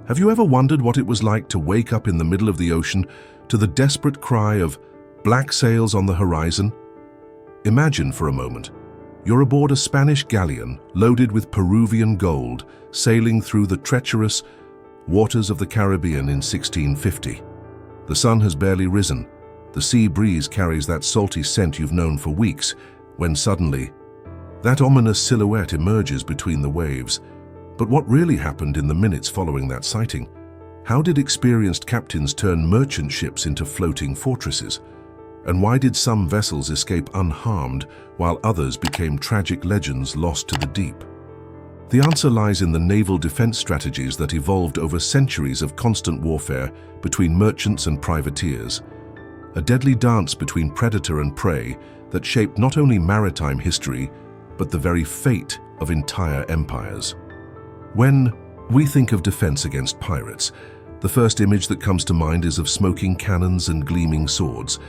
Have you ever wondered what it was like to wake up in the middle of the ocean to the desperate cry of black sails on the horizon? Imagine for a moment, you're aboard a Spanish galleon loaded with Peruvian gold, sailing through the treacherous waters of the Caribbean in 1650. The sun has barely risen. The sea breeze carries that salty scent you've known for weeks, when suddenly, that ominous silhouette emerges between the waves. But what really happened in the minutes following that sighting? How did experienced captains turn merchant ships into floating fortresses? And why did some vessels escape unharmed, while others became tragic legends lost to the deep? The answer lies in the naval defense strategies that evolved over centuries of constant warfare between merchants and privateers. A deadly dance between predator and prey that shaped not only maritime history, but the very fate of entire empires. When we think of defense against pirates, the first image that comes to mind is of smoking cannons and gleaming swords.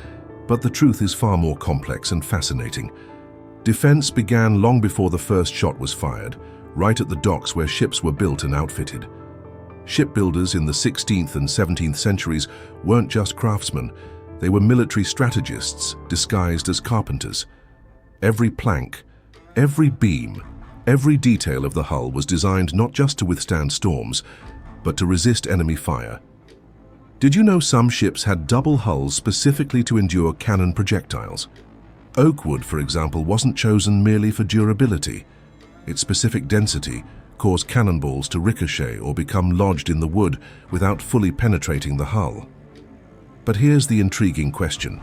But the truth is far more complex and fascinating. Defense began long before the first shot was fired, right at the docks where ships were built and outfitted. Shipbuilders in the 16th and 17th centuries weren't just craftsmen, they were military strategists disguised as carpenters. Every plank, every beam, every detail of the hull was designed not just to withstand storms, but to resist enemy fire. Did you know some ships had double hulls specifically to endure cannon projectiles? Oak wood, for example, wasn't chosen merely for durability. Its specific density caused cannonballs to ricochet or become lodged in the wood without fully penetrating the hull. But here's the intriguing question.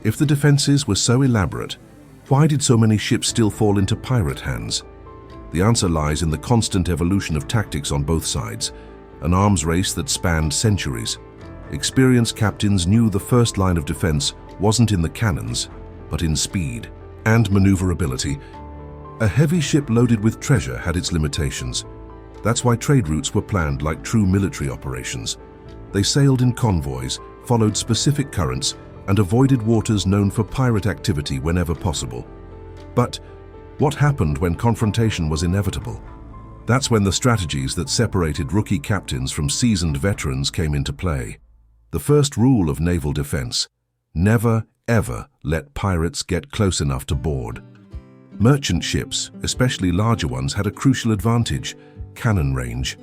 If the defenses were so elaborate, why did so many ships still fall into pirate hands? The answer lies in the constant evolution of tactics on both sides, an arms race that spanned centuries. Experienced captains knew the first line of defense wasn't in the cannons, but in speed and maneuverability. A heavy ship loaded with treasure had its limitations. That's why trade routes were planned like true military operations. They sailed in convoys, followed specific currents, and avoided waters known for pirate activity whenever possible. But what happened when confrontation was inevitable? That's when the strategies that separated rookie captains from seasoned veterans came into play. The first rule of naval defense: never, ever let pirates get close enough to board. Merchant ships, especially larger ones, had a crucial advantage: cannon range.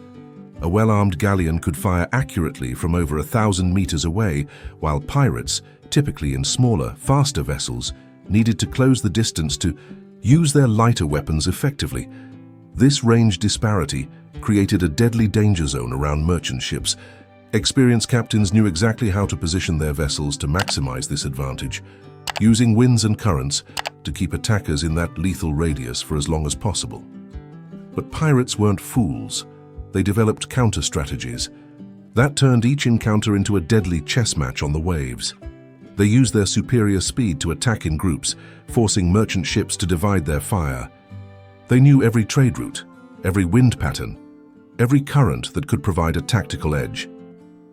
A well-armed galleon could fire accurately from over 1,000 meters away, while pirates, typically in smaller, faster vessels, needed to close the distance to use their lighter weapons effectively. This range disparity created a deadly danger zone around merchant ships. Experienced captains knew exactly how to position their vessels to maximize this advantage, using winds and currents to keep attackers in that lethal radius for as long as possible. But pirates weren't fools. They developed counter-strategies. That turned each encounter into a deadly chess match on the waves. They used their superior speed to attack in groups, forcing merchant ships to divide their fire. They knew every trade route, every wind pattern, every current that could provide a tactical edge.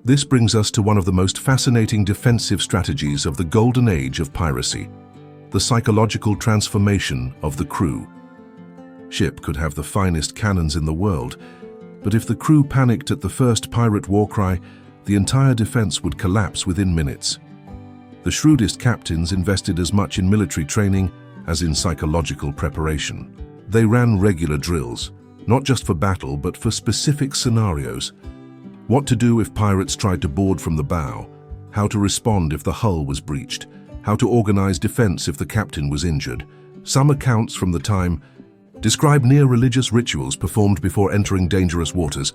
This brings us to one of the most fascinating defensive strategies of the golden age of piracy: the psychological transformation of the crew. Ship could have the finest cannons in the world, but if the crew panicked at the first pirate war cry, the entire defense would collapse within minutes. The shrewdest captains invested as much in military training as in psychological preparation. They ran regular drills, not just for battle, but for specific scenarios. What to do if pirates tried to board from the bow, how to respond if the hull was breached, how to organize defense if the captain was injured. Some accounts from the time describe near-religious rituals performed before entering dangerous waters.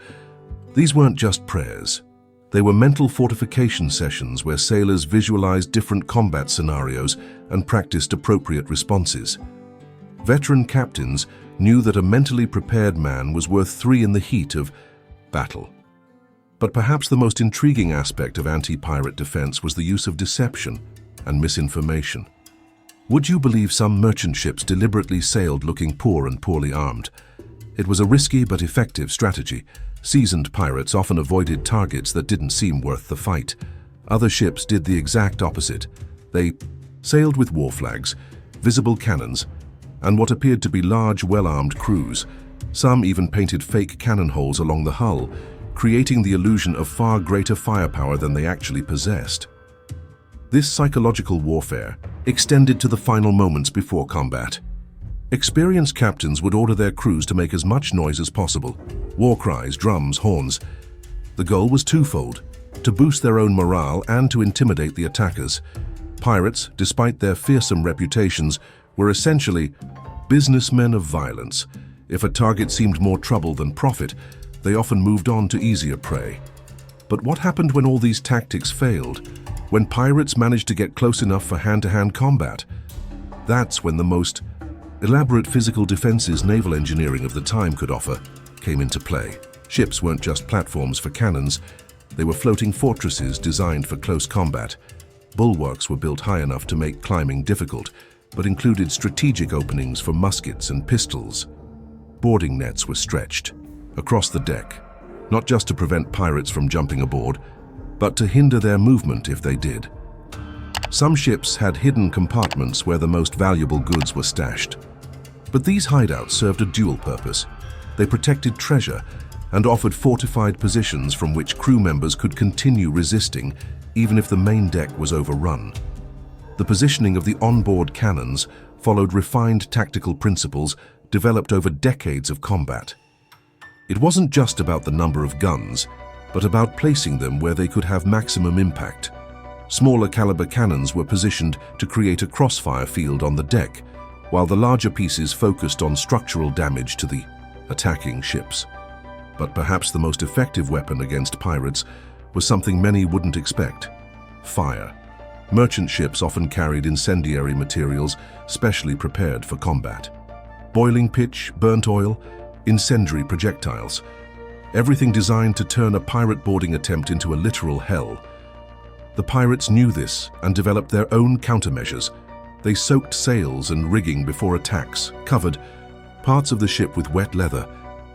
These weren't just prayers. They were mental fortification sessions where sailors visualized different combat scenarios and practiced appropriate responses. Veteran captains knew that a mentally prepared man was worth 3 in the heat of battle. But perhaps the most intriguing aspect of anti-pirate defense was the use of deception and misinformation. Would you believe some merchant ships deliberately sailed looking poor and poorly armed? It was a risky but effective strategy. Seasoned pirates often avoided targets that didn't seem worth the fight. Other ships did the exact opposite. They sailed with war flags, visible cannons, and what appeared to be large, well-armed crews. Some even painted fake cannon holes along the hull, creating the illusion of far greater firepower than they actually possessed. This psychological warfare extended to the final moments before combat. Experienced captains would order their crews to make as much noise as possible. War cries, drums, horns. The goal was twofold: to boost their own morale and to intimidate the attackers. Pirates, despite their fearsome reputations, were essentially businessmen of violence. If a target seemed more trouble than profit, they often moved on to easier prey. But what happened when all these tactics failed? When pirates managed to get close enough for hand-to-hand combat? That's when the most elaborate physical defenses naval engineering of the time could offer came into play. Ships weren't just platforms for cannons, they were floating fortresses designed for close combat. Bulwarks were built high enough to make climbing difficult, but included strategic openings for muskets and pistols. Boarding nets were stretched across the deck, not just to prevent pirates from jumping aboard, but to hinder their movement if they did. Some ships had hidden compartments where the most valuable goods were stashed. But these hideouts served a dual purpose. They protected treasure and offered fortified positions from which crew members could continue resisting even if the main deck was overrun. The positioning of the onboard cannons followed refined tactical principles developed over decades of combat. It wasn't just about the number of guns, but about placing them where they could have maximum impact. Smaller caliber cannons were positioned to create a crossfire field on the deck, while the larger pieces focused on structural damage to the attacking ships. But perhaps the most effective weapon against pirates was something many wouldn't expect: fire. Merchant ships often carried incendiary materials specially prepared for combat. Boiling pitch, burnt oil, incendiary projectiles. Everything designed to turn a pirate boarding attempt into a literal hell. The pirates knew this and developed their own countermeasures. They soaked sails and rigging before attacks, covered parts of the ship with wet leather,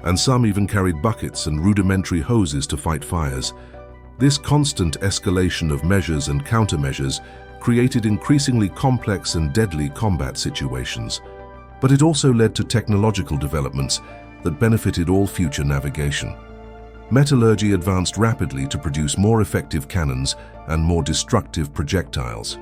and some even carried buckets and rudimentary hoses to fight fires. This constant escalation of measures and countermeasures created increasingly complex and deadly combat situations. But it also led to technological developments that benefited all future navigation. Metallurgy advanced rapidly to produce more effective cannons and more destructive projectiles.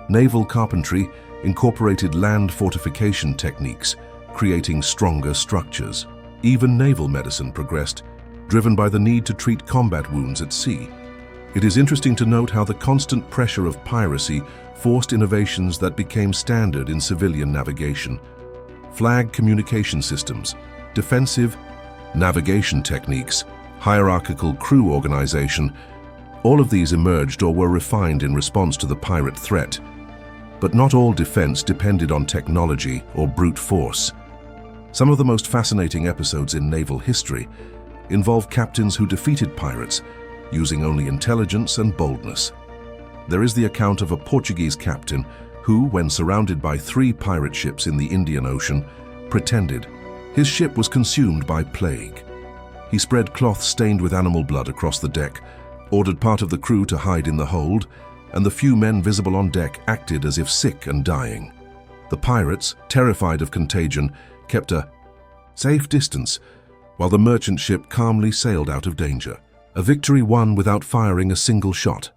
Naval carpentry incorporated land fortification techniques, creating stronger structures. Even naval medicine progressed, driven by the need to treat combat wounds at sea. It is interesting to note how the constant pressure of piracy forced innovations that became standard in civilian navigation. Flag communication systems, defensive navigation techniques, hierarchical crew organization, all of these emerged or were refined in response to the pirate threat. But not all defense depended on technology or brute force. Some of the most fascinating episodes in naval history involve captains who defeated pirates using only intelligence and boldness. There is the account of a Portuguese captain who, when surrounded by 3 pirate ships in the Indian Ocean, pretended his ship was consumed by plague. He spread cloth stained with animal blood across the deck, ordered part of the crew to hide in the hold, and the few men visible on deck acted as if sick and dying. The pirates, terrified of contagion, kept a safe distance, while the merchant ship calmly sailed out of danger. A victory won without firing a single shot.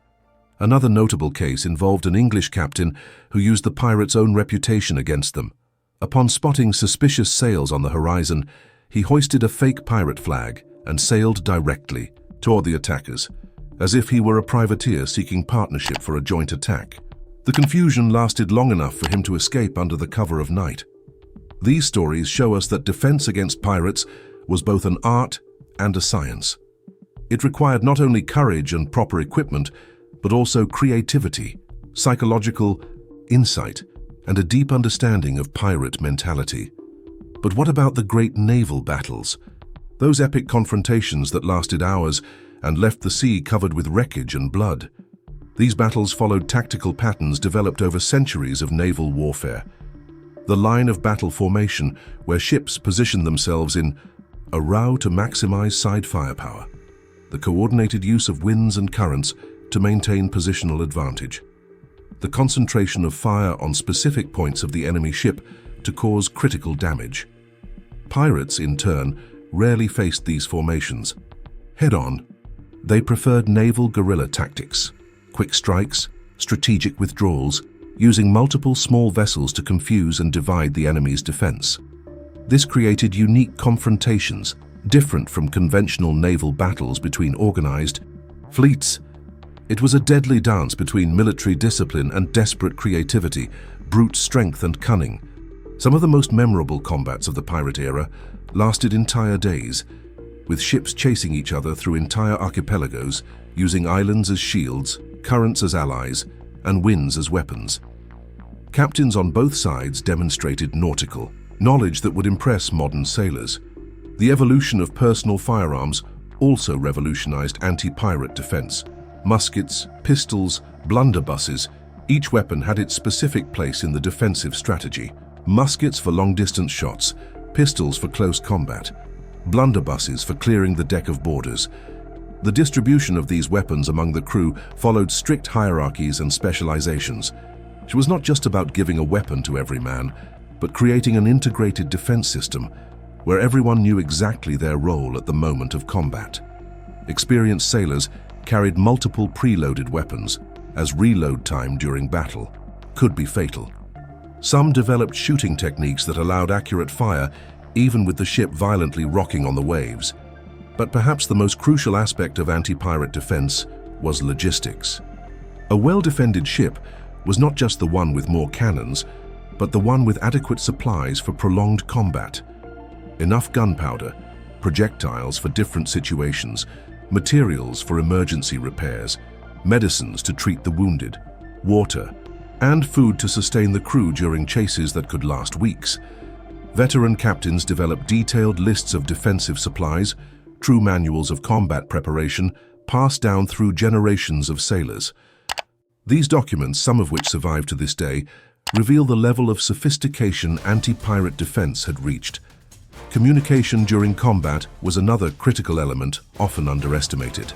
Another notable case involved an English captain who used the pirates' own reputation against them. Upon spotting suspicious sails on the horizon, he hoisted a fake pirate flag and sailed directly toward the attackers, as if he were a privateer seeking partnership for a joint attack. The confusion lasted long enough for him to escape under the cover of night. These stories show us that defense against pirates was both an art and a science. It required not only courage and proper equipment, but also creativity, psychological insight, and a deep understanding of pirate mentality. But what about the great naval battles? Those epic confrontations that lasted hours and left the sea covered with wreckage and blood. These battles followed tactical patterns developed over centuries of naval warfare. The line of battle formation, where ships positioned themselves in a row to maximize side firepower. The coordinated use of winds and currents to maintain positional advantage. The concentration of fire on specific points of the enemy ship to cause critical damage. Pirates, in turn, rarely faced these formations head-on, They preferred naval guerrilla tactics, quick strikes, strategic withdrawals, using multiple small vessels to confuse and divide the enemy's defense. This created unique confrontations, different from conventional naval battles between organized fleets. It was a deadly dance between military discipline and desperate creativity, brute strength and cunning. Some of the most memorable combats of the pirate era lasted entire days, with ships chasing each other through entire archipelagos, using islands as shields, currents as allies, and winds as weapons. Captains on both sides demonstrated nautical knowledge that would impress modern sailors. The evolution of personal firearms also revolutionized anti-pirate defense. Muskets, pistols, blunderbusses, each weapon had its specific place in the defensive strategy. Muskets for long-distance shots, pistols for close combat, blunderbusses for clearing the deck of boarders. The distribution of these weapons among the crew followed strict hierarchies and specializations. It was not just about giving a weapon to every man, but creating an integrated defense system where everyone knew exactly their role at the moment of combat. Experienced sailors carried multiple preloaded weapons, as reload time during battle could be fatal. Some developed shooting techniques that allowed accurate fire even with the ship violently rocking on the waves. But perhaps the most crucial aspect of anti-pirate defense was logistics. A well-defended ship was not just the one with more cannons, but the one with adequate supplies for prolonged combat. Enough gunpowder, projectiles for different situations, materials for emergency repairs, medicines to treat the wounded, water, and food to sustain the crew during chases that could last weeks. Veteran captains developed detailed lists of defensive supplies, true manuals of combat preparation, passed down through generations of sailors. These documents, some of which survive to this day, reveal the level of sophistication anti-pirate defense had reached. Communication during combat was another critical element, often underestimated.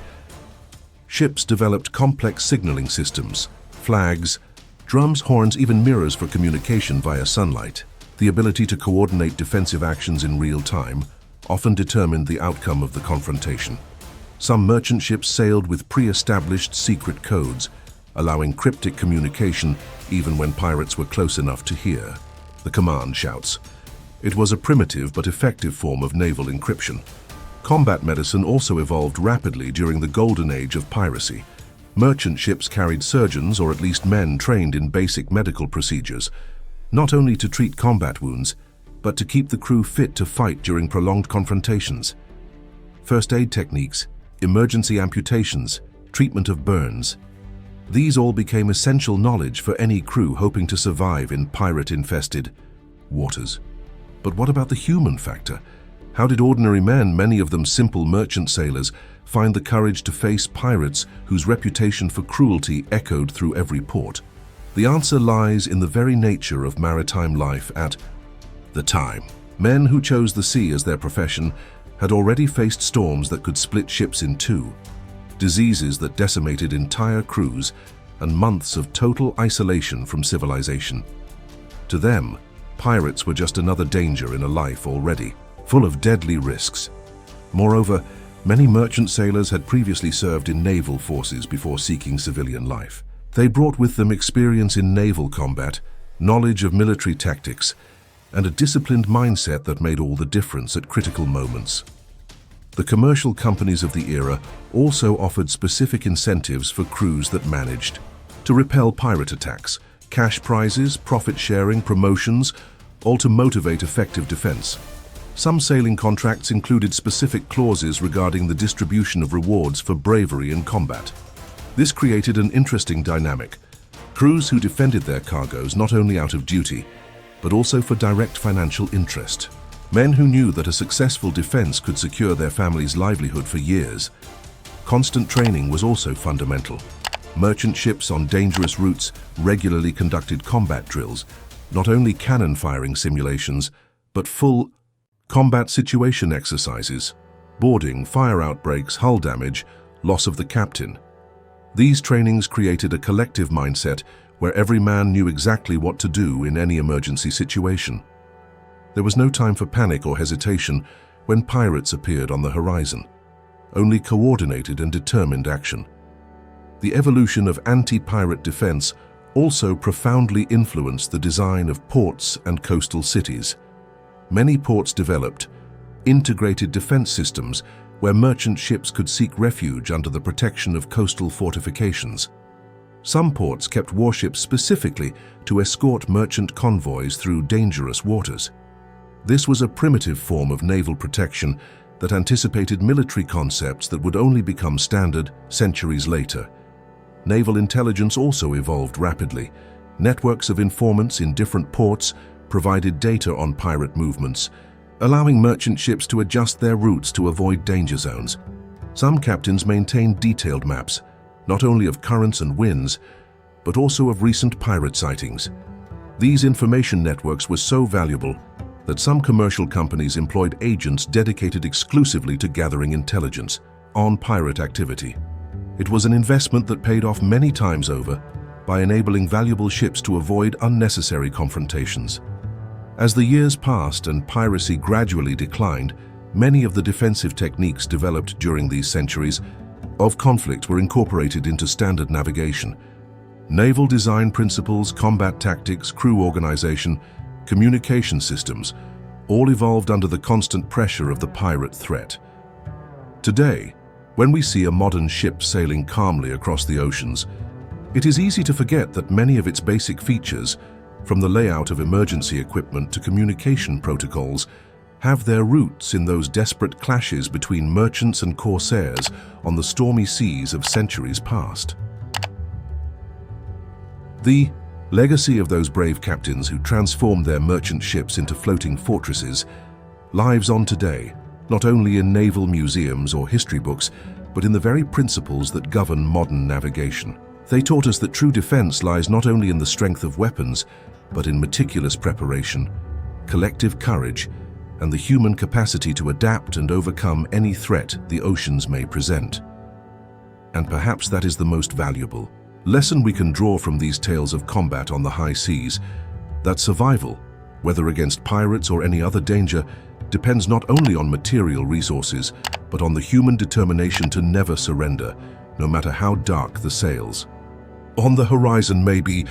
Ships developed complex signaling systems, flags, drums, horns, even mirrors for communication via sunlight. The ability to coordinate defensive actions in real time often determined the outcome of the confrontation. Some merchant ships sailed with pre-established secret codes, allowing cryptic communication even when pirates were close enough to hear. The command shouts. It was a primitive but effective form of naval encryption. Combat medicine also evolved rapidly during the golden age of piracy. Merchant ships carried surgeons, or at least men trained in basic medical procedures, not only to treat combat wounds, but to keep the crew fit to fight during prolonged confrontations. First aid techniques, emergency amputations, treatment of burns. These all became essential knowledge for any crew hoping to survive in pirate-infested waters. But what about the human factor? How did ordinary men, many of them simple merchant sailors, find the courage to face pirates whose reputation for cruelty echoed through every port? The answer lies in the very nature of maritime life at the time. Men who chose the sea as their profession had already faced storms that could split ships in two, diseases that decimated entire crews, and months of total isolation from civilization. To them, pirates were just another danger in a life already full of deadly risks. Moreover, many merchant sailors had previously served in naval forces before seeking civilian life. They brought with them experience in naval combat, knowledge of military tactics, and a disciplined mindset that made all the difference at critical moments. The commercial companies of the era also offered specific incentives for crews that managed to repel pirate attacks, cash prizes, profit sharing, promotions, all to motivate effective defense. Some sailing contracts included specific clauses regarding the distribution of rewards for bravery in combat. This created an interesting dynamic. Crews who defended their cargoes not only out of duty, but also for direct financial interest. Men who knew that a successful defense could secure their family's livelihood for years. Constant training was also fundamental. Merchant ships on dangerous routes regularly conducted combat drills, not only cannon firing simulations, but full combat situation exercises, boarding, fire outbreaks, hull damage, loss of the captain. These trainings created a collective mindset where every man knew exactly what to do in any emergency situation. There was no time for panic or hesitation when pirates appeared on the horizon. only coordinated and determined action. The evolution of anti-pirate defense also profoundly influenced the design of ports and coastal cities. Many ports developed integrated defense systems where merchant ships could seek refuge under the protection of coastal fortifications. Some ports kept warships specifically to escort merchant convoys through dangerous waters. This was a primitive form of naval protection that anticipated military concepts that would only become standard centuries later. Naval intelligence also evolved rapidly. Networks of informants in different ports provided data on pirate movements, allowing merchant ships to adjust their routes to avoid danger zones. Some captains maintained detailed maps, not only of currents and winds, but also of recent pirate sightings. These information networks were so valuable that some commercial companies employed agents dedicated exclusively to gathering intelligence on pirate activity. It was an investment that paid off many times over by enabling valuable ships to avoid unnecessary confrontations. As the years passed and piracy gradually declined, many of the defensive techniques developed during these centuries of conflict were incorporated into standard navigation. Naval design principles, combat tactics, crew organization, communication systems all evolved under the constant pressure of the pirate threat. Today, when we see a modern ship sailing calmly across the oceans, it is easy to forget that many of its basic features, from the layout of emergency equipment to communication protocols, have their roots in those desperate clashes between merchants and corsairs on the stormy seas of centuries past. The legacy of those brave captains who transformed their merchant ships into floating fortresses lives on today, not only in naval museums or history books, but in the very principles that govern modern navigation. They taught us that true defense lies not only in the strength of weapons, but in meticulous preparation, collective courage, and the human capacity to adapt and overcome any threat the oceans may present. And perhaps that is the most valuable lesson we can draw from these tales of combat on the high seas, that survival, whether against pirates or any other danger, depends not only on material resources, but on the human determination to never surrender, no matter how dark the sails. On the horizon may be